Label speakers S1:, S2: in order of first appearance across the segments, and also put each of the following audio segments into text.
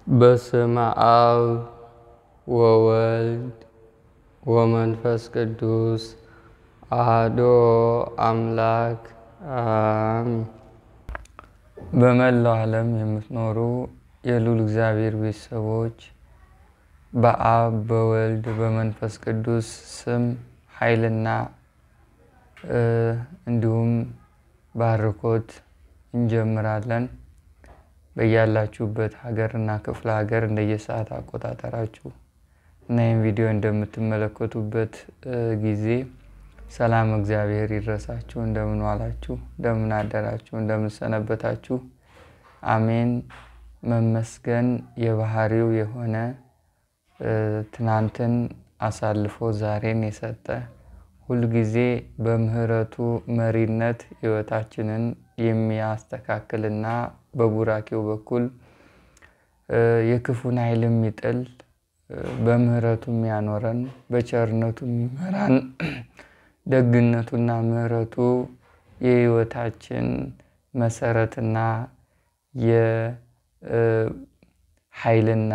S1: በስመ አብ ወወልድ ወመንፈስ ቅዱስ አሐዱ አምላክ አሜን። በመላው ዓለም የምትኖሩ የልዑል እግዚአብሔር ቤተሰቦች በአብ በወልድ በመንፈስ ቅዱስ ስም ኃይልና እንዲሁም ባርኮት እንጀምራለን። በያላችሁበት ሀገርና ክፍለ ሀገር እንደየሰዓት አቆጣጠራችሁ እና ይህን ቪዲዮ እንደምትመለከቱበት ጊዜ ሰላም እግዚአብሔር ይድረሳችሁ። እንደምን ዋላችሁ፣ እንደምን አደራችሁ፣ እንደምን ሰነበታችሁ። አሜን። መመስገን የባህሪው የሆነ ትናንትን አሳልፎ ዛሬን የሰጠ ሁል ጊዜ በምህረቱ መሪነት ህይወታችንን የሚያስተካክልና በቡራኬው በኩል የክፉን ኃይል የሚጥል በምህረቱ የሚያኖረን በቸርነቱ የሚመራን ደግነቱና ምህረቱ የህይወታችን መሰረትና የኃይልና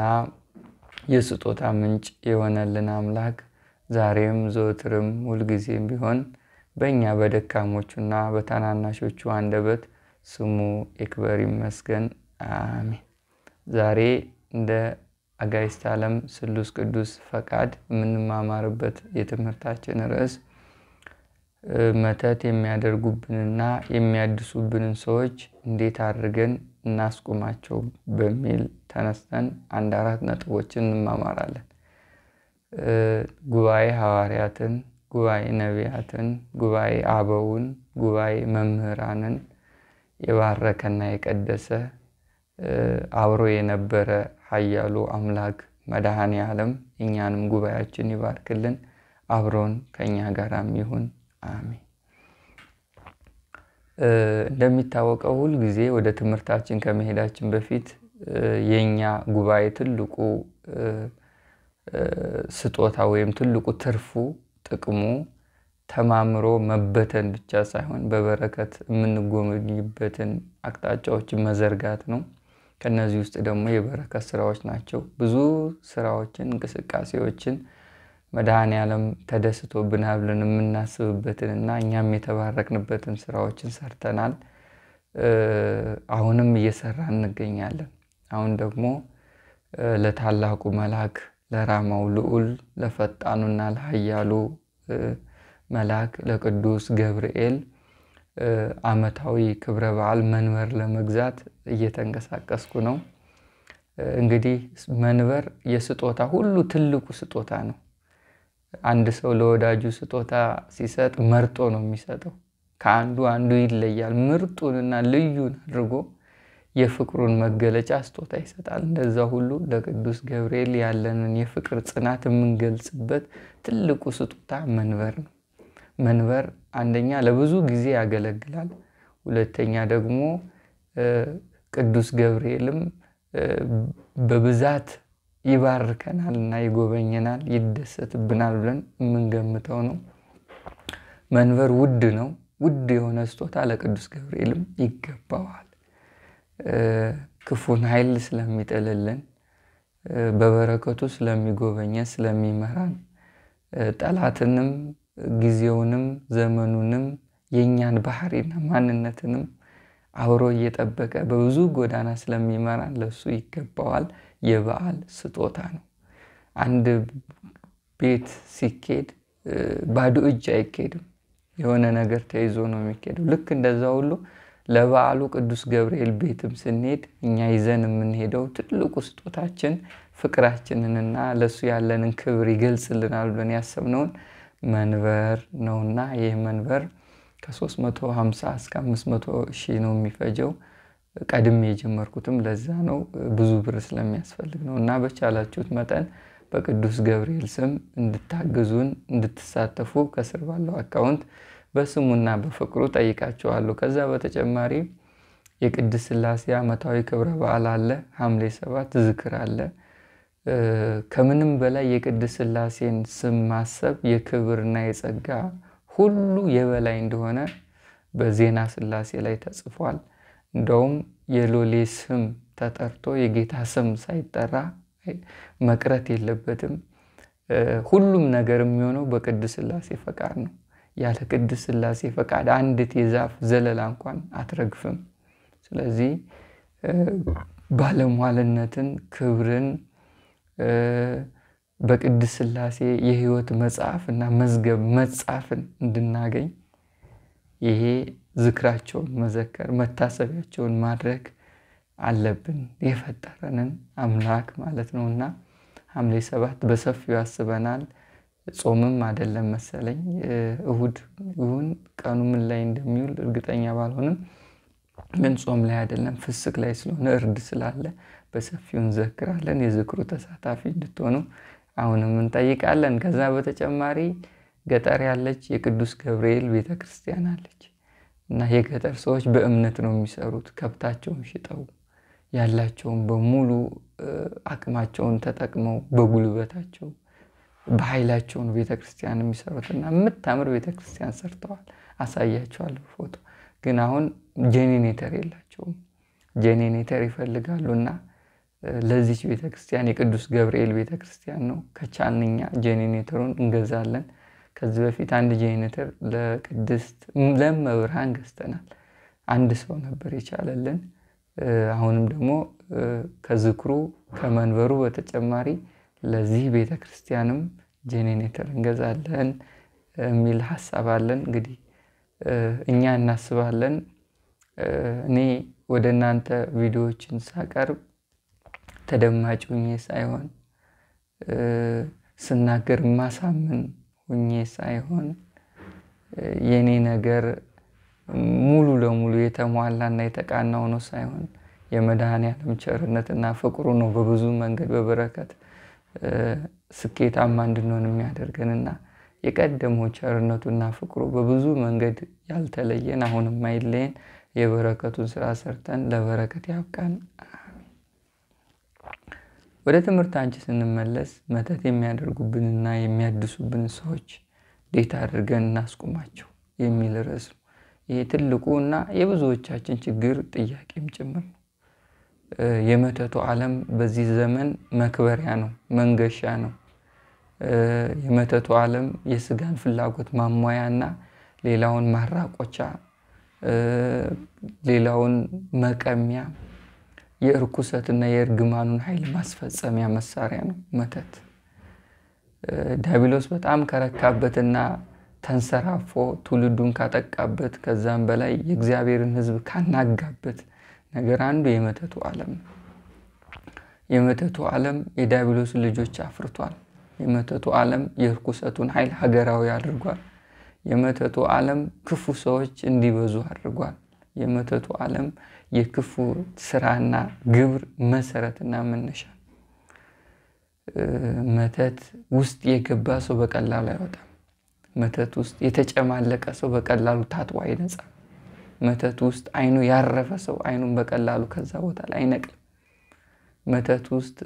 S1: የስጦታ ምንጭ የሆነልን አምላክ ዛሬም ዘወትርም ሁልጊዜም ቢሆን በእኛ በደካሞቹና በታናናሾቹ አንደበት ስሙ ይክበር ይመስገን። አሜን። ዛሬ እንደ አጋዕዝተ ዓለም ስሉስ ቅዱስ ፈቃድ የምንማማርበት የትምህርታችን ርዕስ መተት የሚያደርጉብንና የሚያድሱብንን ሰዎች እንዴት አድርገን እናስቁማቸው በሚል ተነስተን አንድ አራት ነጥቦችን እንማማራለን። ጉባኤ ሐዋርያትን፣ ጉባኤ ነቢያትን፣ ጉባኤ አበውን፣ ጉባኤ መምህራንን የባረከና የቀደሰ አብሮ የነበረ ኃያሉ አምላክ መድኃኔ ዓለም እኛንም ጉባኤያችን ይባርክልን፣ አብሮን ከኛ ጋራም ይሁን። አሜን። እንደሚታወቀው ሁል ጊዜ ወደ ትምህርታችን ከመሄዳችን በፊት የኛ ጉባኤ ትልቁ ስጦታ ወይም ትልቁ ትርፉ ጥቅሙ ተማምሮ መበተን ብቻ ሳይሆን በበረከት የምንጎመኝበትን አቅጣጫዎችን መዘርጋት ነው። ከነዚህ ውስጥ ደግሞ የበረከት ስራዎች ናቸው። ብዙ ስራዎችን እንቅስቃሴዎችን መድኃኔ ዓለም ተደስቶብናል ብለን የምናስብበትንና እኛም የተባረክንበትን ስራዎችን ሰርተናል። አሁንም እየሰራን እንገኛለን። አሁን ደግሞ ለታላቁ መልአክ ለራማው ልዑል ለፈጣኑና ለኃያሉ መልአክ ለቅዱስ ገብርኤል ዓመታዊ ክብረ በዓል መንበር ለመግዛት እየተንቀሳቀስኩ ነው። እንግዲህ መንበር የስጦታ ሁሉ ትልቁ ስጦታ ነው። አንድ ሰው ለወዳጁ ስጦታ ሲሰጥ መርጦ ነው የሚሰጠው። ከአንዱ አንዱ ይለያል። ምርጡንና ልዩን አድርጎ የፍቅሩን መገለጫ ስጦታ ይሰጣል። እንደዛ ሁሉ ለቅዱስ ገብርኤል ያለንን የፍቅር ጽናት የምንገልጽበት ትልቁ ስጦታ መንበር ነው። መንበር አንደኛ ለብዙ ጊዜ ያገለግላል። ሁለተኛ ደግሞ ቅዱስ ገብርኤልም በብዛት ይባርከናልና ይጎበኘናል፣ ይደሰትብናል ብለን የምንገምተው ነው። መንበር ውድ ነው። ውድ የሆነ ስጦታ ለቅዱስ ገብርኤልም ይገባዋል። ክፉን ኃይል ስለሚጥልልን፣ በበረከቱ ስለሚጎበኘን፣ ስለሚመራን፣ ጠላትንም ጊዜውንም ዘመኑንም የኛን ባህሪና ማንነትንም አብሮ እየጠበቀ በብዙ ጎዳና ስለሚመራን ለሱ ይገባዋል። የበዓል ስጦታ ነው። አንድ ቤት ሲኬድ ባዶ እጅ አይኬድም። የሆነ ነገር ተይዞ ነው የሚኬደው። ልክ እንደዛ ሁሉ ለበዓሉ ቅዱስ ገብርኤል ቤትም ስንሄድ እኛ ይዘን የምንሄደው ትልቁ ስጦታችን ፍቅራችንንና ለሱ ያለንን ክብር ይገልጽልናል ብለን ያሰብነውን መንበር ነውና ይህ መንበር ከ350 እስከ 500 ሺህ ነው የሚፈጀው። ቀድሜ የጀመርኩትም ለዛ ነው፣ ብዙ ብር ስለሚያስፈልግ ነው። እና በቻላችሁት መጠን በቅዱስ ገብርኤል ስም እንድታግዙን እንድትሳተፉ ከስር ባለው አካውንት በስሙና በፍቅሩ ጠይቃችኋለሁ። ከዛ በተጨማሪ የቅድስት ሥላሴ ዓመታዊ ክብረ በዓል አለ። ሐምሌ 7 ዝክር አለ። ከምንም በላይ የቅድስት ሥላሴን ስም ማሰብ የክብርና የጸጋ ሁሉ የበላይ እንደሆነ በዜና ሥላሴ ላይ ተጽፏል። እንደውም የሎሌ ስም ተጠርቶ የጌታ ስም ሳይጠራ መቅረት የለበትም። ሁሉም ነገር የሚሆነው በቅድስት ሥላሴ ፈቃድ ነው። ያለ ቅድስት ሥላሴ ፈቃድ አንዲት የዛፍ ዘለላ እንኳን አትረግፍም። ስለዚህ ባለሟልነትን ክብርን በቅድስት ሥላሴ የሕይወት መጽሐፍና መዝገብ መጻፍን እንድናገኝ ይሄ ዝክራቸውን መዘከር መታሰቢያቸውን ማድረግ አለብን። የፈጠረንን አምላክ ማለት ነውና ሐምሌ 7 በሰፊው ያስበናል። ጾምም አይደለም መሰለኝ እሁድ ይሁን ቀኑ ምን ላይ እንደሚውል እርግጠኛ ባልሆንም ግን ጾም ላይ አይደለም ፍስክ ላይ ስለሆነ እርድ ስላለ በሰፊው እንዘክራለን። የዝክሩ ተሳታፊ እንድትሆኑ አሁንም እንጠይቃለን። ከዛ በተጨማሪ ገጠር ያለች የቅዱስ ገብርኤል ቤተክርስቲያን አለች እና የገጠር ሰዎች በእምነት ነው የሚሰሩት። ከብታቸውን ሽጠው ያላቸውን በሙሉ አቅማቸውን ተጠቅመው በጉልበታቸው በኃይላቸው ቤተክርስቲያን የሚሰሩትና የምታምር ቤተክርስቲያን ሰርተዋል። አሳያቸዋለሁ ፎቶ። ግን አሁን ጄኔሬተር የላቸውም። ጄኔሬተር ይፈልጋሉና ለዚህ ቤተክርስቲያን የቅዱስ ገብርኤል ቤተክርስቲያን ነው ከቻልንኛ ጄኔሬተሩን እንገዛለን። ከዚህ በፊት አንድ ጄኔሬተር ለቅድስት ለመብርሃን ገዝተናል። አንድ ሰው ነበር የቻለልን። አሁንም ደግሞ ከዝክሩ ከመንበሩ በተጨማሪ ለዚህ ቤተክርስቲያንም ጄኔሬተር እንገዛለን የሚል ሐሳብ አለን። እንግዲህ እኛ እናስባለን። እኔ ወደ እናንተ ቪዲዮዎችን ሳቀርብ ተደማጭ ሆኜ ሳይሆን ስናገር ማሳመን ሆኜ ሳይሆን የኔ ነገር ሙሉ ለሙሉ የተሟላና የተቃናው ነው ሳይሆን የመድኃኔዓለም ቸርነትና ፍቅሩ ነው በብዙ መንገድ በበረከት ስኬታማ እንድንሆን የሚያደርገንና የቀደመው ቸርነቱና ፍቅሩ በብዙ መንገድ ያልተለየን አሁንም ማይለየን የበረከቱን ስራ ሰርተን ለበረከት ያብቃን። ወደ ትምህርታችን ስንመለስ መተት የሚያደርጉብንና የሚያድሱብን ሰዎች እንዴት አድርገን እናስቆማቸው የሚል ርዕስ ነው። ይሄ ትልቁና የብዙዎቻችን ችግር ጥያቄም ጭምር ነው። የመተቱ ዓለም በዚህ ዘመን መክበሪያ ነው፣ መንገሻ ነው። የመተቱ ዓለም የስጋን ፍላጎት ማሟያና ሌላውን ማራቆቻ ሌላውን መቀሚያ የርኩሰትና የእርግማኑን ኃይል ማስፈጸሚያ መሳሪያ ነው መተት። ዲያብሎስ በጣም ከረካበትና ተንሰራፎ ትውልዱን ካጠቃበት ከዛም በላይ የእግዚአብሔርን ሕዝብ ካናጋበት ነገር አንዱ የመተቱ ዓለም ነው። የመተቱ ዓለም የዲያብሎስ ልጆች አፍርቷል። የመተቱ ዓለም የርኩሰቱን ኃይል ሀገራዊ አድርጓል። የመተቱ ዓለም ክፉ ሰዎች እንዲበዙ አድርጓል። የመተቱ ዓለም የክፉ ስራና ግብር መሰረትና መነሻ። መተት ውስጥ የገባ ሰው በቀላሉ አይወጣም። መተት ውስጥ የተጨማለቀ ሰው በቀላሉ ታጥቦ አይነጻም። መተት ውስጥ አይኑ ያረፈ ሰው አይኑን በቀላሉ ከዛ ቦታ ላይ አይነቅልም። መተት ውስጥ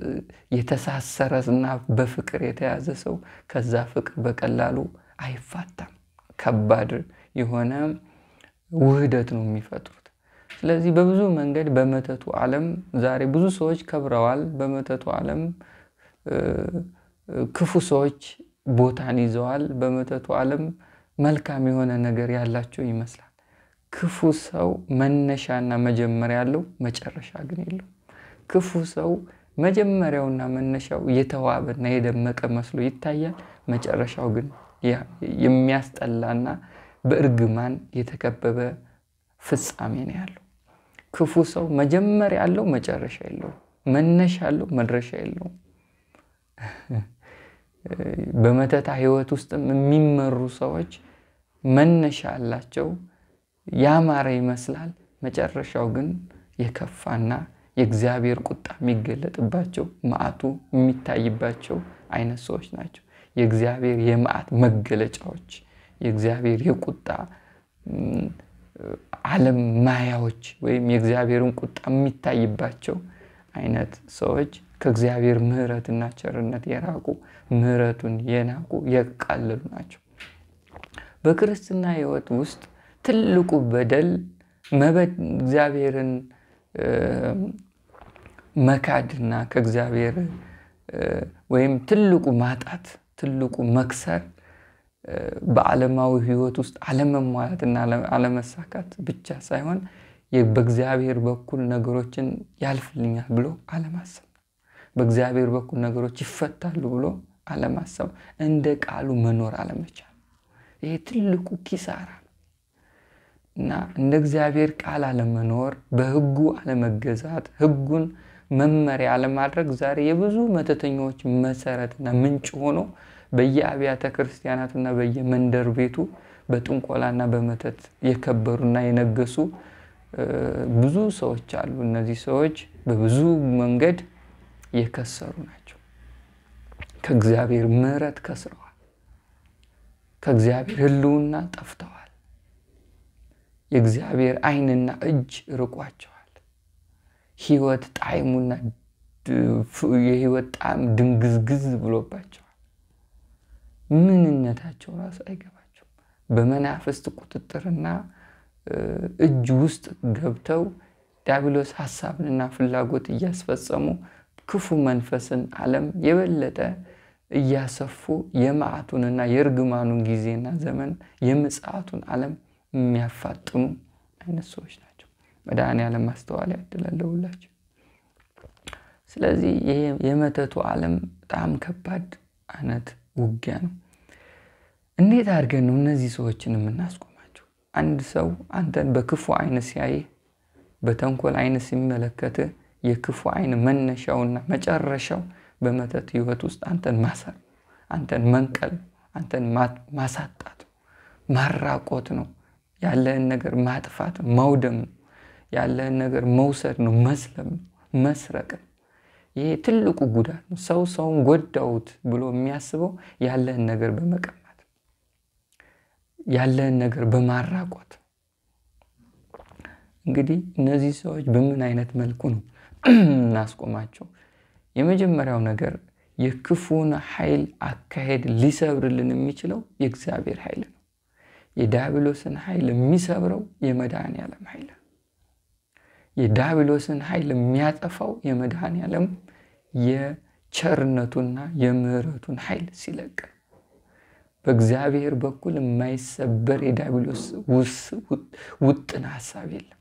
S1: የተሳሰረና በፍቅር የተያዘ ሰው ከዛ ፍቅር በቀላሉ አይፋታም። ከባድ የሆነ ውህደት ነው የሚፈጥሩት። ስለዚህ በብዙ መንገድ በመተቱ ዓለም ዛሬ ብዙ ሰዎች ከብረዋል። በመተቱ ዓለም ክፉ ሰዎች ቦታን ይዘዋል። በመተቱ ዓለም መልካም የሆነ ነገር ያላቸው ይመስላል። ክፉ ሰው መነሻና መጀመሪያ ያለው መጨረሻ ግን የለው። ክፉ ሰው መጀመሪያውና መነሻው የተዋበና የደመቀ መስሎ ይታያል። መጨረሻው ግን የሚያስጠላና በእርግማን የተከበበ ፍጻሜ ነው ያለው። ክፉ ሰው መጀመሪያ ያለው መጨረሻ የለው፣ መነሻ ያለው መድረሻ የለው። በመተታ ህይወት ውስጥም የሚመሩ ሰዎች መነሻ አላቸው፣ ያማረ ይመስላል። መጨረሻው ግን የከፋና የእግዚአብሔር ቁጣ የሚገለጥባቸው መዓቱ የሚታይባቸው አይነት ሰዎች ናቸው። የእግዚአብሔር የመዓት መገለጫዎች፣ የእግዚአብሔር የቁጣ ዓለም ማያዎች ወይም የእግዚአብሔርን ቁጣ የሚታይባቸው አይነት ሰዎች ከእግዚአብሔር ምህረትና ቸርነት የራቁ ምህረቱን የናቁ የቃለሉ ናቸው። በክርስትና ህይወት ውስጥ ትልቁ በደል እግዚአብሔርን መካድና ከእግዚአብሔር ወይም ትልቁ ማጣት ትልቁ መክሰር በዓለማዊ ህይወት ውስጥ አለመሟላትና አለመሳካት ብቻ ሳይሆን በእግዚአብሔር በኩል ነገሮችን ያልፍልኛል ብሎ አለማሰብ በእግዚአብሔር በኩል ነገሮች ይፈታሉ ብሎ አለማሰብ እንደ ቃሉ መኖር አለመቻል ይሄ ትልቁ ኪሳራ እና እንደ እግዚአብሔር ቃል አለመኖር በህጉ አለመገዛት ህጉን መመሪያ አለማድረግ ዛሬ የብዙ መተተኞች መሰረትና ምንጭ ሆኖ በየአብያተ ክርስቲያናትና በየመንደር ቤቱ በጥንቆላና በመተት የከበሩና የነገሱ ብዙ ሰዎች አሉ እነዚህ ሰዎች በብዙ መንገድ የከሰሩ ናቸው ከእግዚአብሔር ምሕረት ከስረዋል ከእግዚአብሔር ህልውና ጠፍተዋል የእግዚአብሔር ዓይንና እጅ ርቋቸዋል ህይወት ጣዕሙና የህይወት ጣዕም ድንግዝግዝ ብሎባቸዋል ምንነታቸው ራስ አይገባቸው በመናፍስት ቁጥጥርና እጅ ውስጥ ገብተው ዲያብሎስ ሐሳብንና ፍላጎት እያስፈጸሙ ክፉ መንፈስን ዓለም የበለጠ እያሰፉ የመዓቱንና የርግማኑን ጊዜና ዘመን የምጽአቱን ዓለም የሚያፋጥኑ አይነት ሰዎች ናቸው መድኃኔዓለም ማስተዋል ያድላልውላችሁ ስለዚህ ይሄ የመተቱ ዓለም በጣም ከባድ አይነት ውጊያ ነው እንዴት አድርገን ነው እነዚህ ሰዎችን የምናስቆማቸው አንድ ሰው አንተን በክፉ አይን ሲያይ በተንኮል አይን ሲመለከት የክፉ አይን መነሻውና መጨረሻው በመተት ህይወት ውስጥ አንተን ማሰር አንተን መንቀል አንተን ማሳጣት ማራቆት ነው ያለህን ነገር ማጥፋት ማውደም ያለህን ነገር መውሰድ ነው መስለም መስረቅ ይሄ ትልቁ ጉዳት ነው ሰውን ጎዳውት ብሎ የሚያስበው ያለህን ነገር በመቀማት ያለህን ነገር በማራቆት እንግዲህ እነዚህ ሰዎች በምን አይነት መልኩ ነው እናስቆማቸው የመጀመሪያው ነገር የክፉን ኃይል አካሄድ ሊሰብርልን የሚችለው የእግዚአብሔር ኃይል ነው የዲያብሎስን ኃይል የሚሰብረው የመድኃኔዓለም ኃይል የዲያብሎስን ኃይል የሚያጠፋው የመድኃኔዓለም የቸርነቱና የምህረቱን ኃይል ሲለቅ በእግዚአብሔር በኩል የማይሰበር የዲያብሎስ ውጥን ሐሳብ የለም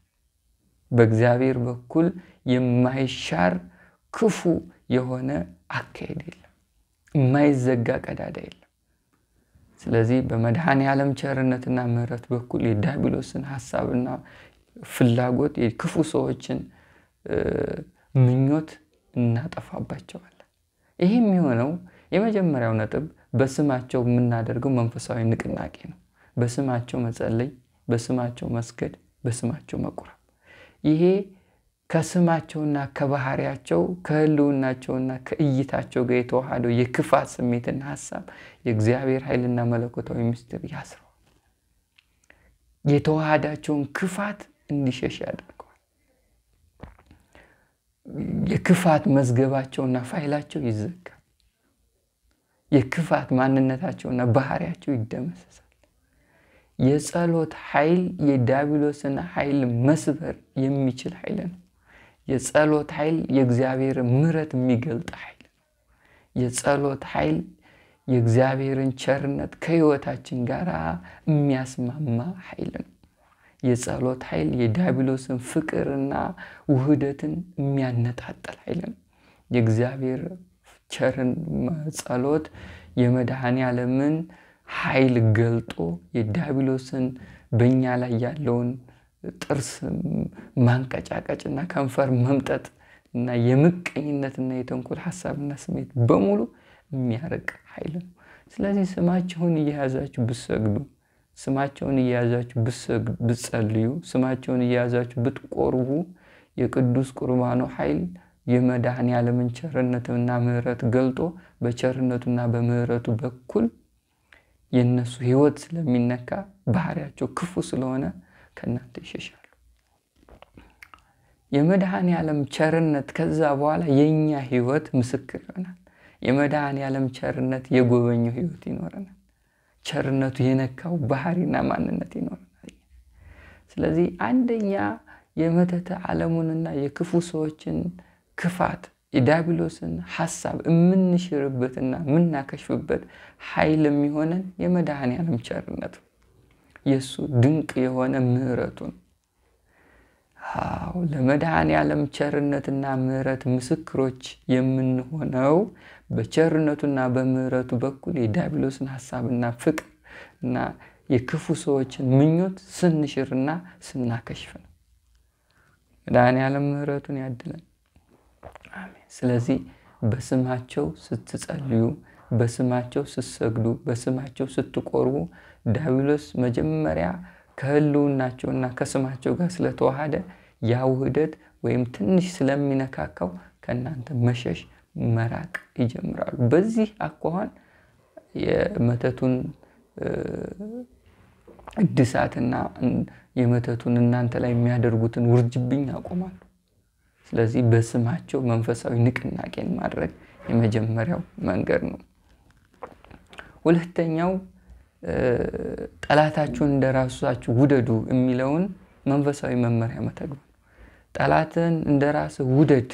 S1: በእግዚአብሔር በኩል የማይሻር ክፉ የሆነ አካሄድ የለም የማይዘጋ ቀዳዳ የለም ስለዚህ በመድኃኔዓለም ቸርነትና ምህረት በኩል የዲያብሎስን ሐሳብና ፍላጎት የክፉ ሰዎችን ምኞት እናጠፋባቸዋለን ይሄ የሚሆነው የመጀመሪያው ነጥብ በስማቸው የምናደርገው መንፈሳዊ ንቅናቄ ነው በስማቸው መጸለይ በስማቸው መስገድ በስማቸው መቁረብ ይሄ ከስማቸውና ከባህሪያቸው ከህልውናቸውና ከእይታቸው ጋር የተዋሃደው የክፋት ስሜትና ሐሳብ የእግዚአብሔር ኃይልና መለኮታዊ ምስጢር ያስረዋል የተዋሃዳቸውን ክፋት እንዲሸሽ ያደርገዋል የክፋት መዝገባቸውና ፋይላቸው ይዘጋል የክፋት ማንነታቸውና ባህሪያቸው ይደመሰሳል የጸሎት ኃይል የዲያብሎስን ኃይል መስበር የሚችል ኃይል ነው የጸሎት ኃይል የእግዚአብሔር ምሕረት የሚገልጥ ኃይል ነው የጸሎት ኃይል የእግዚአብሔርን ቸርነት ከህይወታችን ጋር የሚያስማማ ኃይል ነው የጸሎት ኃይል የዲያብሎስን ፍቅርና ውህደትን የሚያነጣጥል ኃይል ነው የእግዚአብሔር ቸርን ጸሎት የመድኃኔዓለምን ኃይል ገልጦ የዲያብሎስን በእኛ ላይ ያለውን ጥርስ ማንቀጫቀጭና ከንፈር መምጠጥ እና የምቀኝነትና የተንኮል ሐሳብና ስሜት በሙሉ የሚያርቅ ኃይል ነው ስለዚህ ስማቸውን እየያዛችሁ ብትሰግዱ ስማቸውን እየያዛችሁ ብትጸልዩ ስማቸውን እየያዛችሁ ብትቆርቡ የቅዱስ ቁርባኑ ኃይል የመድኃኔዓለምን ቸርነትና ምህረት ገልጦ በቸርነቱና በምህረቱ በኩል የነሱ ህይወት ስለሚነካ ባህሪያቸው ክፉ ስለሆነ ከናንተ ይሸሻሉ የመድኃኔዓለም ቸርነት ከዛ በኋላ የኛ ህይወት ምስክር ይሆናል የመድኃኔዓለም ቸርነት የጎበኘው ህይወት ይኖረናል ቸርነቱ የነካው ባህሪና ማንነት ይኖረናል ስለዚህ አንደኛ የመተተ ዓለሙንና የክፉ ሰዎችን ክፋት የዲያብሎስን ሐሳብ የምንሽርበትና የምናከሽፍበት ኃይል የሚሆነን የመድኃኔዓለም ቸርነት የሱ ድንቅ የሆነ ምህረቱን ለመድኃኔዓለም ቸርነትና ምህረት ምስክሮች የምንሆነው በቸርነቱና በምህረቱ በኩል የዲያብሎስን ሐሳብና ፍቅር እና የክፉ ሰዎችን ምኞት ስንሽርና ስናከሽፍ ነው። መድኃኔዓለም ምህረቱን ያድለን። አሜን። ስለዚህ በስማቸው ስትጸልዩ፣ በስማቸው ስትሰግዱ፣ በስማቸው ስትቆርቡ ዲያብሎስ መጀመሪያ ከህልውናቸውና ከስማቸው ጋር ስለተዋሃደ ያ ውህደት ወይም ትንሽ ስለሚነካካው ከናንተ መሸሽ መራቅ ይጀምራሉ። በዚህ አኳኋን የመተቱን እድሳትና የመተቱን እናንተ ላይ የሚያደርጉትን ውርጅብኝ ያቆማሉ። ስለዚህ በስማቸው መንፈሳዊ ንቅናቄን ማድረግ የመጀመሪያው መንገድ ነው። ሁለተኛው ጠላታችሁን እንደራሳችሁ ውደዱ የሚለውን መንፈሳዊ መመሪያ መተግበር። ጠላትን እንደራስህ ውደድ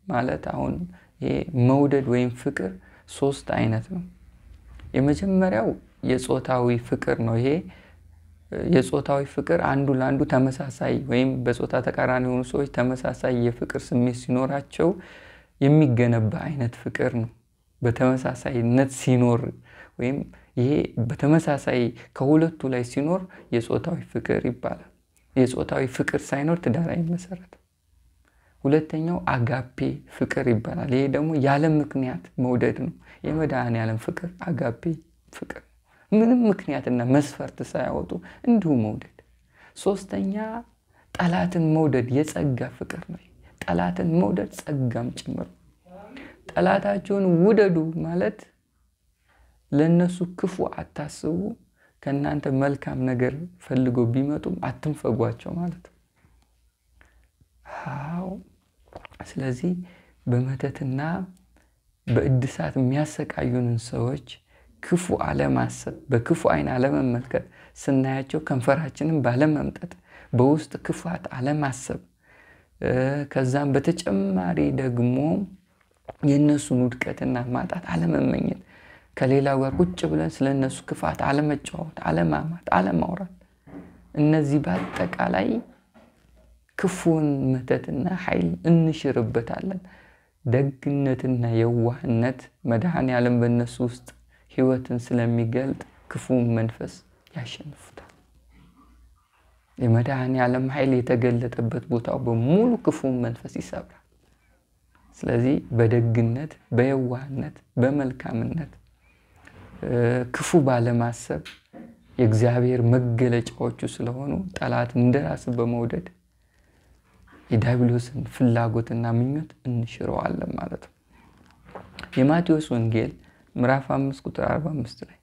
S1: ማለት አሁን ይሄ መውደድ ወይም ፍቅር ሶስት አይነት ነው። የመጀመሪያው የጾታዊ ፍቅር ነው። ይሄ የጾታዊ ፍቅር አንዱ ለአንዱ ተመሳሳይ ወይም በጾታ ተቃራኒ የሆኑ ሰዎች ተመሳሳይ የፍቅር ስሜት ሲኖራቸው የሚገነባ አይነት ፍቅር ነው። በተመሳሳይነት ሲኖር ወይም ይሄ በተመሳሳይ ከሁለቱ ላይ ሲኖር የጾታዊ ፍቅር ይባላል። የጾታዊ ፍቅር ሳይኖር ትዳር አይመሰረትም። ሁለተኛው አጋፔ ፍቅር ይባላል። ይሄ ደግሞ ያለ ምክንያት መውደድ ነው። የመድኃኔዓለም ፍቅር አጋፔ ፍቅር ምንም ምክንያትና መስፈርት ሳያወጡ እንዲሁ መውደድ። ሶስተኛ ጠላትን መውደድ የጸጋ ፍቅር ነው። ጠላትን መውደድ ጸጋም ጭምር። ጠላታችሁን ውደዱ ማለት ለነሱ ክፉ አታስቡ፣ ከናንተ መልካም ነገር ፈልጎ ቢመጡም አትንፈጓቸው ማለት ነው። ስለዚህ በመተትና በእድሳት የሚያሰቃዩንን ሰዎች ክፉ አለማሰብ፣ በክፉ አይን አለመመልከት፣ ስናያቸው ከንፈራችንን ባለመምጠጥ፣ በውስጥ ክፋት አለማሰብ፣ ከዛም በተጨማሪ ደግሞ የነሱን ውድቀትና ማጣት አለመመኘት፣ ከሌላው ጋር ቁጭ ብለን ስለነሱ ክፋት አለመጫወት፣ አለማማት፣ አለማውራት። እነዚህ በአጠቃላይ ክፉን መተትና ኃይል እንሽርበታለን። ደግነትና የዋህነት መድኃኔዓለም በእነሱ ውስጥ ህይወትን ስለሚገልጥ ክፉን መንፈስ ያሸንፉታል። የመድኃኔዓለም ኃይል የተገለጠበት ቦታው በሙሉ ክፉን መንፈስ ይሰብራል። ስለዚህ በደግነት፣ በየዋህነት፣ በመልካምነት ክፉ ባለማሰብ የእግዚአብሔር መገለጫዎቹ ስለሆኑ ጠላት እንደራስ በመውደድ የዲያብሎስን ፍላጎትና ምኞት እንሽረዋለን ማለት ነው። የማቴዎስ ወንጌል ምዕራፍ 5 ቁጥር 45 ላይ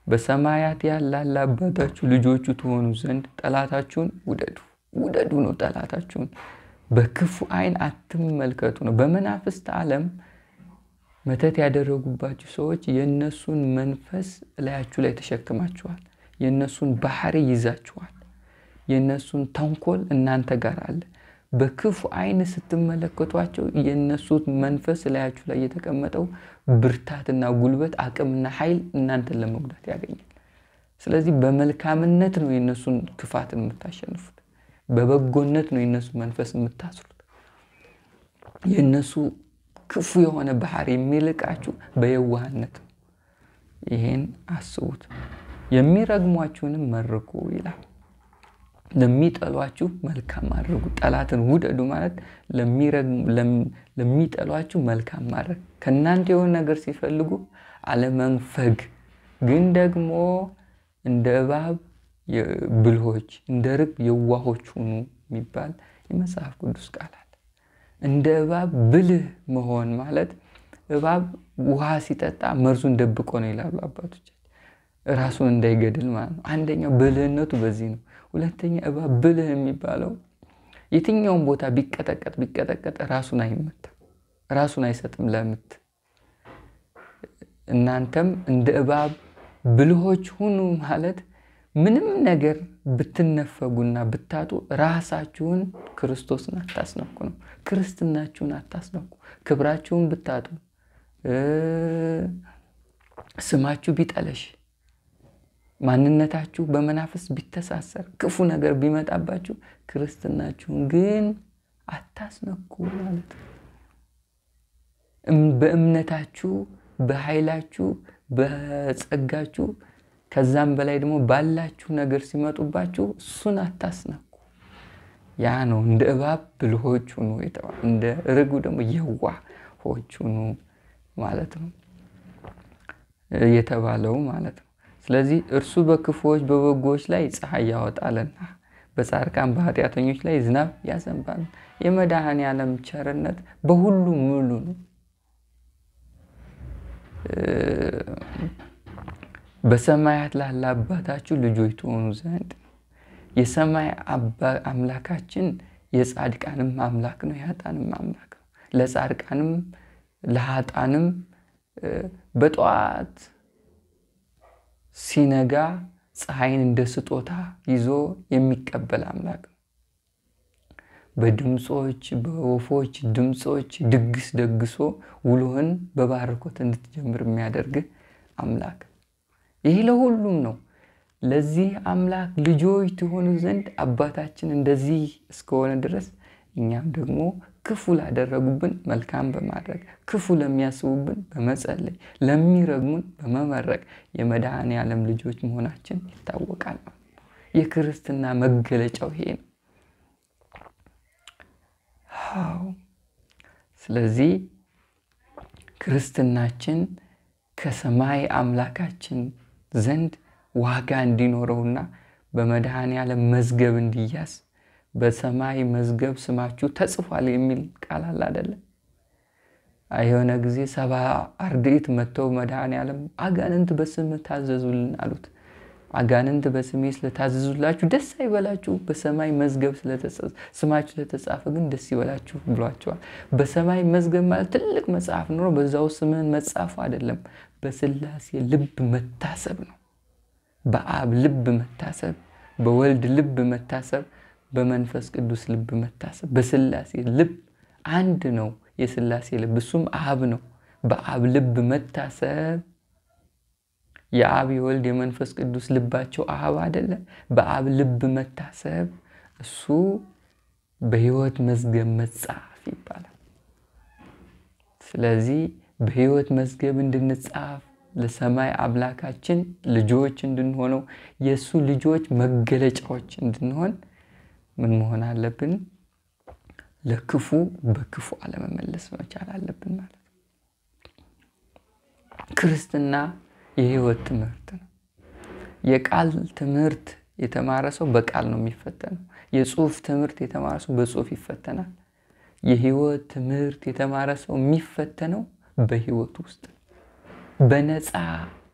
S1: በሰማያት ያለ አባታችሁ ልጆቹ ትሆኑ ዘንድ ጠላታችሁን ውደዱ። ውደዱ ነው ጠላታችሁን። በክፉ አይን አትመልከቱ ነው። በመናፍስት ዓለም መተት ያደረጉባችሁ ሰዎች የነሱን መንፈስ ላያችሁ ላይ ተሸክማችኋል። የነሱን ባህሪ ይዛችኋል። የነሱን ተንኮል እናንተ ጋር አለ። በክፉ አይን ስትመለከቷቸው የነሱት መንፈስ ላያችሁ ላይ የተቀመጠው ብርታትና ጉልበት፣ አቅምና ኃይል እናንተን ለመጉዳት ያገኛል። ስለዚህ በመልካምነት ነው የነሱን ክፋትን የምታሸንፉት። በበጎነት ነው የነሱ መንፈስ የምታስሩት። የነሱ ክፉ የሆነ ባህሪ የሚልቃችሁ በየዋህነት። ይሄን አስቡት። የሚረግሟችሁንም መርቁ ይላል። ለሚጠሏችሁ መልካም አድርጉ። ጠላትን ውደዱ ማለት ለሚጠሏችሁ መልካም ማድረግ፣ ከናንተ የሆነ ነገር ሲፈልጉ አለመንፈግ፣ ግን ደግሞ እንደ እባብ ብልሆች እንደ ርግብ የዋሆች ሁኑ የሚባል የመጽሐፍ ቅዱስ ቃል አለ። እንደ እባብ ብልህ መሆን ማለት እባብ ውሃ ሲጠጣ መርዙን ደብቆ ነው ይላሉ አባቶች፣ ራሱን እንዳይገድል ማለት ነው። አንደኛው ብልህነቱ በዚህ ነው። ሁለተኛ እባብ ብልህ የሚባለው የትኛውን ቦታ ቢቀጠቀጥ ራሱን አይመታም፣ ራሱን አይሰጥም ለምት። እናንተም እንደ እባብ ብልሆች ሁኑ ማለት ምንም ነገር ብትነፈጉና ብታጡ ራሳችሁን ክርስቶስን አታስነኩ ነው። ክርስትናችሁን አታስነኩ። ክብራችሁን ብታጡ ስማችሁ ቢጠለሽ ማንነታችሁ በመናፍስ ቢተሳሰር ክፉ ነገር ቢመጣባችሁ ክርስትናችሁን ግን አታስነኩ ማለት ነው። በእምነታችሁ በኃይላችሁ በጸጋችሁ ከዛም በላይ ደግሞ ባላችሁ ነገር ሲመጡባችሁ እሱን አታስነኩ። ያ ነው እንደ እባብ ብልሆች ሁኑ የተባለው፣ እንደ ርግብ ደግሞ የዋሆች ሁኑ ማለት ነው የተባለው ማለት ነው። ስለዚህ እርሱ በክፉዎች በበጎዎች ላይ ፀሐይ ያወጣልና በጻድቃን በኃጢአተኞች ላይ ዝናብ ያዘንባል። የመድኃኔዓለም ቸርነት በሁሉ ሙሉ ነው። በሰማያት ላለ አባታችሁ ልጆች ትሆኑ ዘንድ የሰማይ አምላካችን የጻድቃንም አምላክ ነው፣ የኃጥአንም አምላክ ነው። ለጻድቃንም ለኃጥአንም በጧት ሲነጋ ፀሐይን እንደ ስጦታ ይዞ የሚቀበል አምላክ ነው። በድምጾች በወፎች ድምጾች ድግስ ደግሶ ውሎህን በባርኮት እንድትጀምር የሚያደርግ አምላክ። ይህ ለሁሉም ነው። ለዚህ አምላክ ልጆች ትሆኑ ዘንድ አባታችን እንደዚህ እስከሆነ ድረስ እኛም ደግሞ ክፉ ላደረጉብን መልካም በማድረግ ክፉ ለሚያስቡብን በመጸለይ ለሚረግሙን በመመረቅ የመድኃኔዓለም ልጆች መሆናችን ይታወቃል። የክርስትና መገለጫው ይሄ ነው። ስለዚህ ክርስትናችን ከሰማይ አምላካችን ዘንድ ዋጋ እንዲኖረውና በመድኃኔዓለም መዝገብ እንዲያዝ በሰማይ መዝገብ ስማችሁ ተጽፏል የሚል ቃል አለ አይደለ? የሆነ ጊዜ 70 አርድእት መጥተው መድኃኔዓለም አጋንንት በስምህ ታዘዙልን አሉት። አጋንንት በስሜ ስለታዘዙላችሁ ደስ አይበላችሁ፣ በሰማይ መዝገብ ስማችሁ ስለተጻፈ ግን ደስ ይበላችሁ ብሏቸዋል። በሰማይ መዝገብ ማለት ትልቅ መጽሐፍ ነው። በዛው ስምህን መጻፉ አይደለም፣ በስላሴ ልብ መታሰብ ነው። በአብ ልብ መታሰብ፣ በወልድ ልብ መታሰብ፣ በመንፈስ ቅዱስ ልብ መታሰብ። በስላሴ ልብ አንድ ነው የስላሴ ልብ፣ እሱም አብ ነው። በአብ ልብ መታሰብ የአብ የወልድ የመንፈስ ቅዱስ ልባቸው አብ አይደለ? በአብ ልብ መታሰብ እሱ በሕይወት መዝገብ መጻፍ ይባላል። ስለዚህ በሕይወት መዝገብ እንድንጻፍ ለሰማይ አምላካችን ልጆች እንድንሆነው የሱ ልጆች መገለጫዎች እንድንሆን ምን መሆን አለብን? ለክፉ በክፉ አለመመለስ መቻል አለብን ማለት ነው። ክርስትና የሕይወት ትምህርት ነው። የቃል ትምህርት የተማረ ሰው በቃል ነው የሚፈተነው። የጽሑፍ ትምህርት የተማረ ሰው በጽሑፍ ይፈተናል። የሕይወት ትምህርት የተማረ ሰው የሚፈተነው በሕይወት ውስጥ በነፃ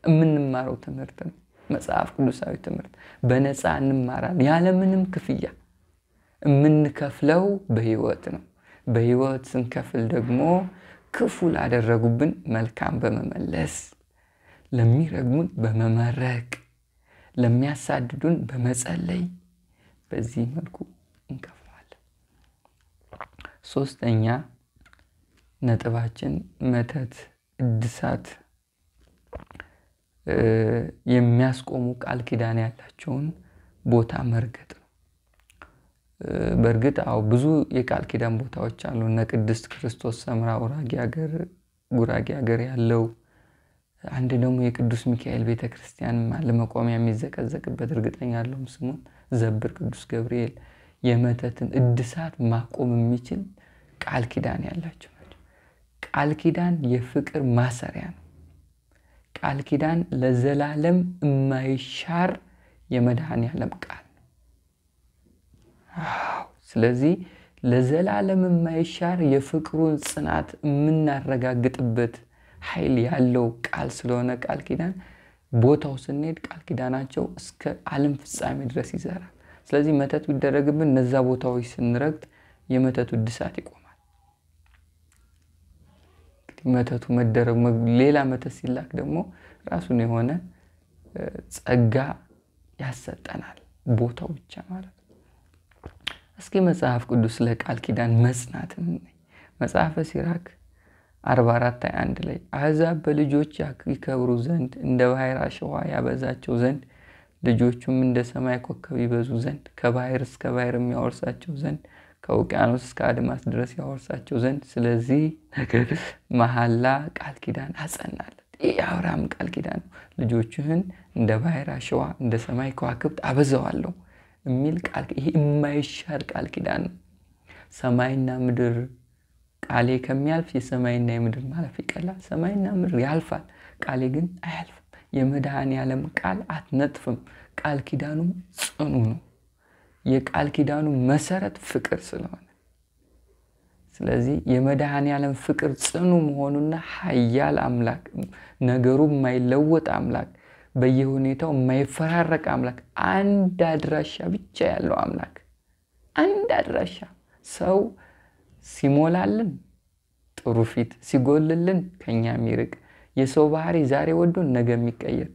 S1: የምንማረው ትምህርት ነው። መጽሐፍ ቅዱሳዊ ትምህርት በነፃ እንማራለን ያለምንም ክፍያ። የምንከፍለው በሕይወት ነው። በሕይወት ስንከፍል ደግሞ ክፉ ላደረጉብን መልካም በመመለስ፣ ለሚረግሙን በመመረቅ፣ ለሚያሳድዱን በመጸለይ በዚህ መልኩ እንከፍላለን። ሶስተኛ ነጥባችን መተት፣ እድሳት የሚያስቆሙ ቃል ኪዳን ያላቸውን ቦታ መርገጥ ነው። በእርግጥ ብዙ የቃል ኪዳን ቦታዎች አሉ። እነ ቅድስት ክርስቶስ ሰምራ ጉራጌ ሀገር ያለው አንድ ደግሞ የቅዱስ ሚካኤል ቤተክርስቲያን ለመቆሚያ የሚዘቀዘቅበት እርግጠኛ ያለውም ስሙን ዘብር ቅዱስ ገብርኤል የመተትን እድሳት ማቆም የሚችል ቃል ኪዳን ያላቸው ናቸው። ቃል ኪዳን የፍቅር ማሰሪያ ነው። ቃል ኪዳን ለዘላለም የማይሻር የመድኃኔዓለም ቃል ነው። ስለዚህ ለዘላለም የማይሻር የፍቅሩን ጽናት የምናረጋግጥበት ኃይል ያለው ቃል ስለሆነ ቃል ኪዳን ቦታው ስንሄድ ቃል ኪዳናቸው እስከ ዓለም ፍጻሜ ድረስ ይዘራል። ስለዚህ መተት ቢደረግብን እነዛ ቦታዎች ስንረግጥ የመተቱ እድሳት ይቆማል። መተቱ መደረግ ሌላ መተት ሲላክ ደግሞ ራሱን የሆነ ጸጋ ያሰጠናል ቦታው ብቻ ማለት ነው። እስኪ መጽሐፍ ቅዱስ ለቃል ኪዳን መጽናት መጽሐፈ ሲራክ 44:21 ላይ አሕዛብ በልጆች ይከብሩ ዘንድ እንደ ባሕር አሸዋ ያበዛቸው ዘንድ ልጆቹም እንደ ሰማይ ኮከብ ይበዙ ዘንድ ከባሕር እስከ ባሕር የሚያወርሳቸው ዘንድ ከውቅያኖስ እስከ አድማስ ድረስ ያወርሳቸው ዘንድ ስለዚህ ነገር መሐላ ቃል ኪዳን አጸናለት። ይህ የአብርሃም ቃል ኪዳን ነው። ልጆችህን እንደ ባሕር አሸዋ እንደ ሰማይ ከዋክብት አበዛዋለሁ የሚል ቃል፣ ይሄ የማይሻር ቃል ኪዳን ነው። ሰማይና ምድር ቃሌ ከሚያልፍ የሰማይና የምድር ማለፍ ይቀላል። ሰማይና ምድር ያልፋል፣ ቃሌ ግን አያልፍም። የመድኃኔዓለም ቃል አትነጥፍም። ቃል ኪዳኑ ጽኑ ነው። የቃል ኪዳኑ መሰረት ፍቅር ስለሆነ ስለዚህ የመድኃኔዓለም ፍቅር ጽኑ መሆኑና ኃያል አምላክ፣ ነገሩ የማይለወጥ አምላክ፣ በየሁኔታው የማይፈራረቅ አምላክ፣ አንድ አድራሻ ብቻ ያለው አምላክ፣ አንድ አድራሻ። ሰው ሲሞላልን ጥሩ ፊት፣ ሲጎልልን ከኛ የሚርቅ የሰው ባህሪ ዛሬ ወዶን ነገ የሚቀየር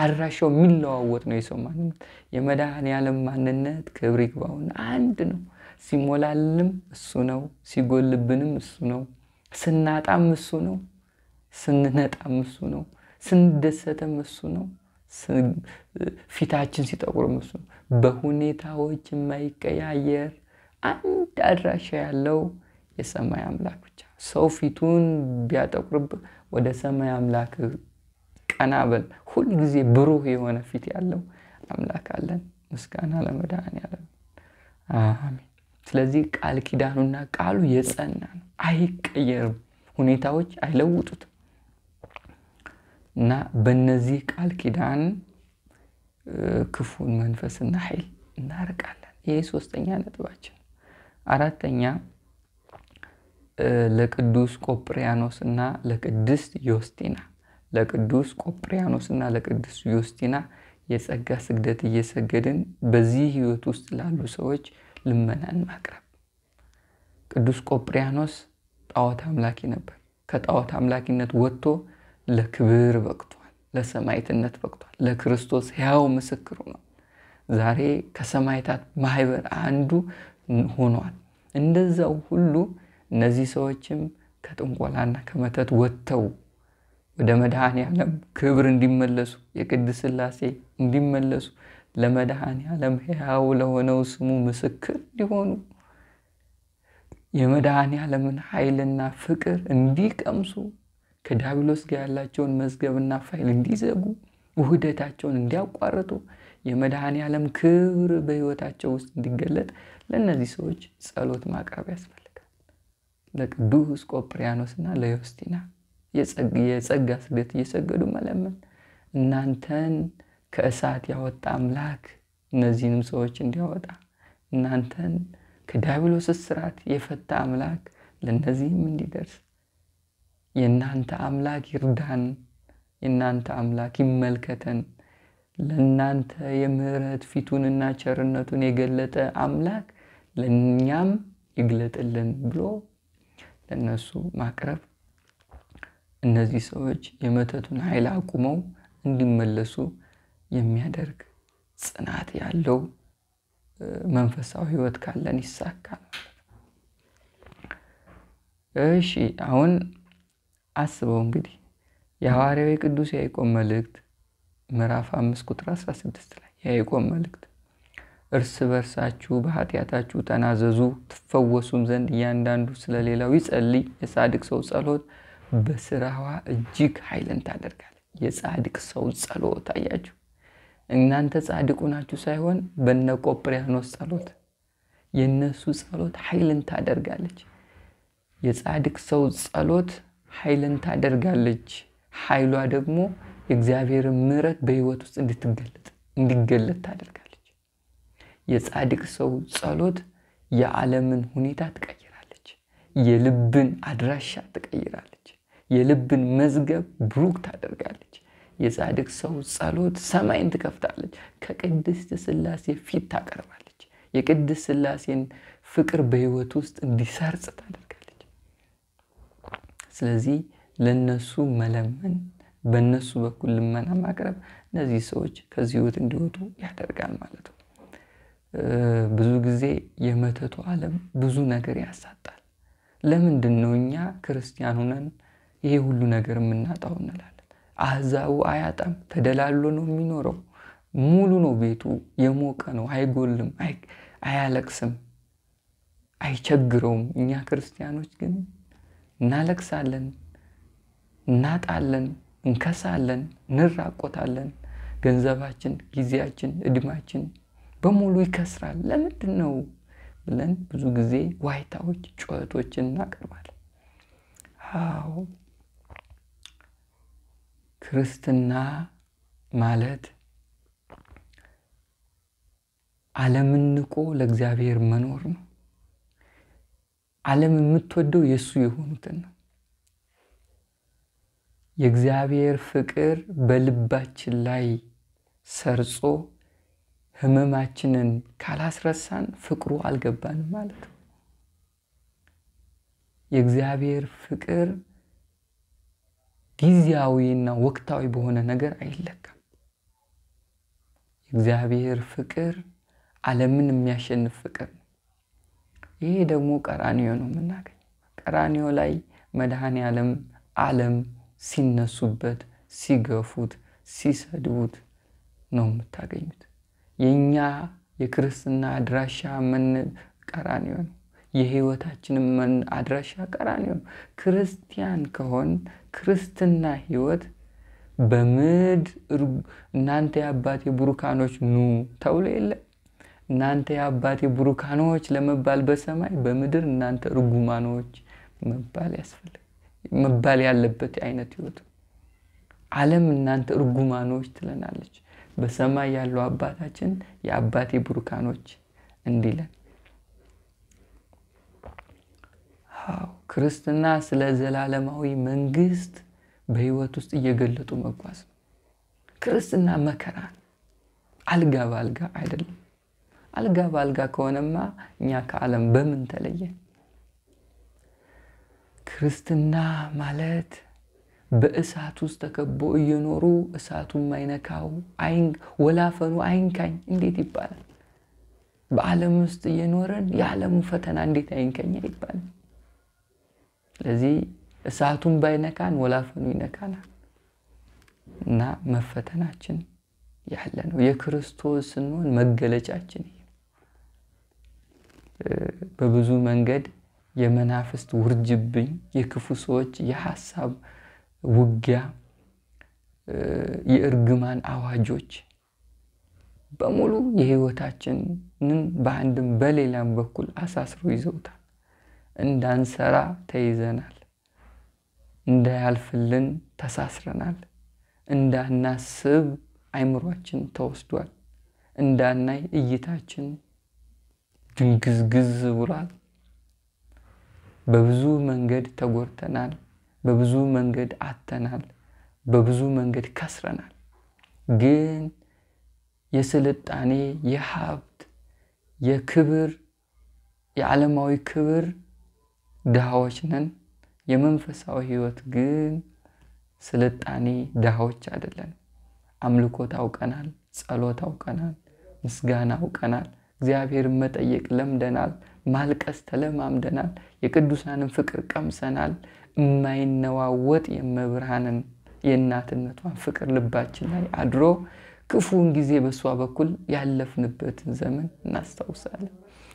S1: አድራሻው የሚለዋወጥ ነው የሰው ማንነት። የመድኃኔዓለም ማንነት ክብር ይግባውና አንድ ነው። ሲሞላልንም እሱ ነው፣ ሲጎልብንም እሱ ነው፣ ስናጣም እሱ ነው፣ ስንነጣም እሱ ነው፣ ስንደሰተም እሱ ነው፣ ፊታችን ሲጠቁርም እሱ ነው። በሁኔታዎች የማይቀያየር አንድ አድራሻ ያለው የሰማይ አምላክ ብቻ። ሰው ፊቱን ቢያጠቁርብ ወደ ሰማይ አምላክ ቀናበል። ሁሉ ጊዜ ብሩህ የሆነ ፊት ያለው አምላክ አለን። ምስጋና ለመድኃኔዓለም አሜን። ስለዚህ ቃል ኪዳኑና ቃሉ የጸና ነው፣ አይቀየርም፣ ሁኔታዎች አይለውጡትም። እና በእነዚህ ቃል ኪዳን ክፉን መንፈስና ኃይል እናርቃለን። ይሄ ሶስተኛ ነጥባችን። አራተኛ ለቅዱስ ቆጵርያኖስና ለቅድስት ዮስቲና ለቅዱስ ቆጵርያኖስና ለቅድስት ዮስቲና የጸጋ ስግደት እየሰገድን በዚህ ህይወት ውስጥ ላሉ ሰዎች ልመናን ማቅረብ። ቅዱስ ቆጵርያኖስ ጣዖት አምላኪ ነበር። ከጣዖት አምላኪነት ወጥቶ ለክብር በቅቷል፣ ለሰማዕትነት በቅቷል፣ ለክርስቶስ ሕያው ምስክሩ ነው። ዛሬ ከሰማዕታት ማህበር አንዱ ሆኗል። እንደዛው ሁሉ እነዚህ ሰዎችም ከጥንቆላና ከመተት ወጥተው ወደ መድኃኔዓለም ክብር እንዲመለሱ፣ የቅድስት ሥላሴ እንዲመለሱ፣ ለመድኃኔዓለም ሕያው ለሆነው ስሙ ምስክር እንዲሆኑ፣ የመድኃኔዓለምን ኃይልና ፍቅር እንዲቀምሱ፣ ከዲያብሎስ ጋር ያላቸውን መዝገብና ፋይል እንዲዘጉ፣ ውህደታቸውን እንዲያቋርጡ፣ የመድኃኔዓለም ክብር በህይወታቸው ውስጥ እንዲገለጥ ለነዚህ ሰዎች ጸሎት ማቅረብ ያስፈልጋል። ለቅዱስ ቆጵርያኖስና ለዮስቲና የጸጋ ስግደት እየሰገዱ መለመን። እናንተን ከእሳት ያወጣ አምላክ እነዚህንም ሰዎች እንዲያወጣ፣ እናንተን ከዲያብሎስ እስራት የፈታ አምላክ ለነዚህም እንዲደርስ፣ የእናንተ አምላክ ይርዳን፣ የእናንተ አምላክ ይመልከተን፣ ለእናንተ የምህረት ፊቱንና ቸርነቱን የገለጠ አምላክ ለእኛም ይግለጥልን ብሎ ለነሱ ማቅረብ። እነዚህ ሰዎች የመተቱን ኃይል አቁመው እንዲመለሱ የሚያደርግ ጽናት ያለው መንፈሳዊ ህይወት ካለን ይሳካል። እሺ አሁን አስበው እንግዲህ የሐዋርያው ቅዱስ ያዕቆብ መልእክት ምዕራፍ 5 ቁጥር 16 ላይ ያዕቆብ መልእክት እርስ በርሳችሁ በኃጢአታችሁ ተናዘዙ ትፈወሱም ዘንድ እያንዳንዱ ስለሌላው ይጸልይ፣ የጻድቅ ሰው ጸሎት በስራዋ እጅግ ኃይልን ታደርጋለች። የጻድቅ ሰው ጸሎት አያችሁ፣ እናንተ ጻድቁ ናችሁ ሳይሆን በነ ቆጵርያኖስ ጸሎት፣ የነሱ ጸሎት ኃይልን ታደርጋለች። የጻድቅ ሰው ጸሎት ኃይልን ታደርጋለች። ኃይሏ ደግሞ የእግዚአብሔር ምሕረት በህይወት ውስጥ እንዲገለጥ ታደርጋለች። የጻድቅ ሰው ጸሎት የዓለምን ሁኔታ ትቀይራለች። የልብን አድራሻ ትቀይራለች። የልብን መዝገብ ብሩክ ታደርጋለች። የጻድቅ ሰው ጸሎት ሰማይን ትከፍታለች። ከቅድስት ሥላሴ ፊት ታቀርባለች። የቅድስት ሥላሴን ፍቅር በህይወት ውስጥ እንዲሰርጽ ታደርጋለች። ስለዚህ ለነሱ መለመን፣ በእነሱ በኩል ልመና ማቅረብ እነዚህ ሰዎች ከዚህ ህይወት እንዲወጡ ያደርጋል ማለት ነው። ብዙ ጊዜ የመተቱ ዓለም ብዙ ነገር ያሳጣል። ለምንድነው እኛ ክርስቲያን ሆነን ይሄ ሁሉ ነገር የምናጣው እንላለን? አህዛቡ አያጣም፣ ተደላሎ ነው የሚኖረው። ሙሉ ነው ቤቱ፣ የሞቀ ነው፣ አይጎልም፣ አያለቅስም፣ አይቸግረውም። እኛ ክርስቲያኖች ግን እናለቅሳለን፣ እናጣለን፣ እንከሳለን፣ እንራቆታለን። ገንዘባችን፣ ጊዜያችን፣ እድማችን በሙሉ ይከስራል። ለምንድነው ብለን ብዙ ጊዜ ዋይታዎች፣ ጩኸቶችን እናቀርባለን። አዎ ክርስትና ማለት ዓለምን ንቆ ለእግዚአብሔር መኖር ነው። ዓለም የምትወደው የሱ የሆኑትን ነው። የእግዚአብሔር ፍቅር በልባችን ላይ ሰርጾ ህመማችንን ካላስረሳን ፍቅሩ አልገባንም ማለት ነው። የእግዚአብሔር ፍቅር ጊዜያዊና ወቅታዊ በሆነ ነገር አይለካም። የእግዚአብሔር ፍቅር ዓለምን የሚያሸንፍ ፍቅር ነው። ይሄ ደግሞ ቀራንዮ ነው የምናገኘው። ቀራንዮ ላይ መድኃኔዓለም ዓለም ሲነሱበት፣ ሲገፉት፣ ሲሰድቡት ነው የምታገኙት። የኛ የክርስትና አድራሻ ቀራንዮ ነው። የህይወታችን አድራሻ ቀራንዮ ነው። ክርስቲያን ከሆን ክርስትና ህይወት በምድር እናንተ የአባቴ ቡሩካኖች ኑ ተብሎ የለ። እናንተ የአባቴ ቡሩካኖች ለመባል በሰማይ በምድር እናንተ ርጉማኖች መባል ያለበት አይነት ህይወት። ዓለም እናንተ ርጉማኖች ትለናለች። በሰማይ ያለው አባታችን የአባቴ ቡሩካኖች እንዲለን። ክርስትና ስለ ዘላለማዊ መንግስት በህይወት ውስጥ እየገለጡ መጓዝ ነው። ክርስትና መከራ አልጋ ባልጋ አይደለም። አልጋ ባልጋ ከሆነማ እኛ ከዓለም በምን ተለየን? ክርስትና ማለት በእሳት ውስጥ ተከቦ እየኖሩ እሳቱን ማይነካው ወላፈኑ አይንካኝ እንዴት ይባላል? በዓለም ውስጥ እየኖረን የዓለሙ ፈተና እንዴት አይንካኝ ይባላል? ስለዚህ እሳቱን ባይነካን ወላፈኑ ይነካናል እና መፈተናችን ያለ ነው። የክርስቶስ ስንሆን መገለጫችን ይሄ። በብዙ መንገድ የመናፍስት ውርጅብኝ፣ የክፉ ሰዎች የሐሳብ ውጊያ፣ የእርግማን አዋጆች በሙሉ የህይወታችንን በአንድም በሌላም በኩል አሳስሮ ይዘውታል። እንዳንሰራ ተይዘናል፣ እንዳያልፍልን ተሳስረናል፣ እንዳናስብ አይምሮአችን ተወስዷል፣ እንዳናይ እይታችን ድንግዝግዝ ብሏል። በብዙ መንገድ ተጎድተናል፣ በብዙ መንገድ አጥተናል፣ በብዙ መንገድ ከስረናል። ግን የስልጣኔ፣ የሀብት፣ የክብር፣ የዓለማዊ ክብር ድሃዎች ነን። የመንፈሳዊ ህይወት ግን ስልጣኔ ድሃዎች አይደለን። አምልኮት አውቀናል፣ ጸሎት አውቀናል፣ ምስጋና አውቀናል፣ እግዚአብሔርን መጠየቅ ለምደናል፣ ማልቀስ ተለማምደናል፣ የቅዱሳንን ፍቅር ቀምሰናል። የማይነዋወጥ የመብርሃንን የእናትነቷን ፍቅር ልባችን ላይ አድሮ ክፉን ጊዜ በሷ በኩል ያለፍንበትን ዘመን እናስታውሳለን።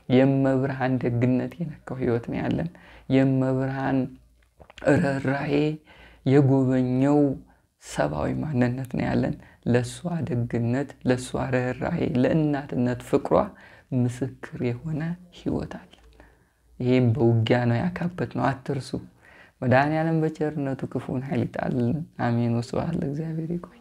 S1: የመብርሃን ደግነት የነካው ህይወት ነው ያለን። የመብርሃን ርህራሄ የጎበኘው ሰብአዊ ማንነት ነው ያለን። ለሷ ደግነት፣ ለሷ ርህራሄ፣ ለእናትነት ፍቅሯ ምስክር የሆነ ህይወት አለ። ይሄም በውጊያ ነው ያካበትነው፣ አትርሱ። መድኃኔዓለም በቸርነቱ ክፉን ኃይል ይጣልልን። አሜን። ወስብሐት ለእግዚአብሔር። ይቆይ።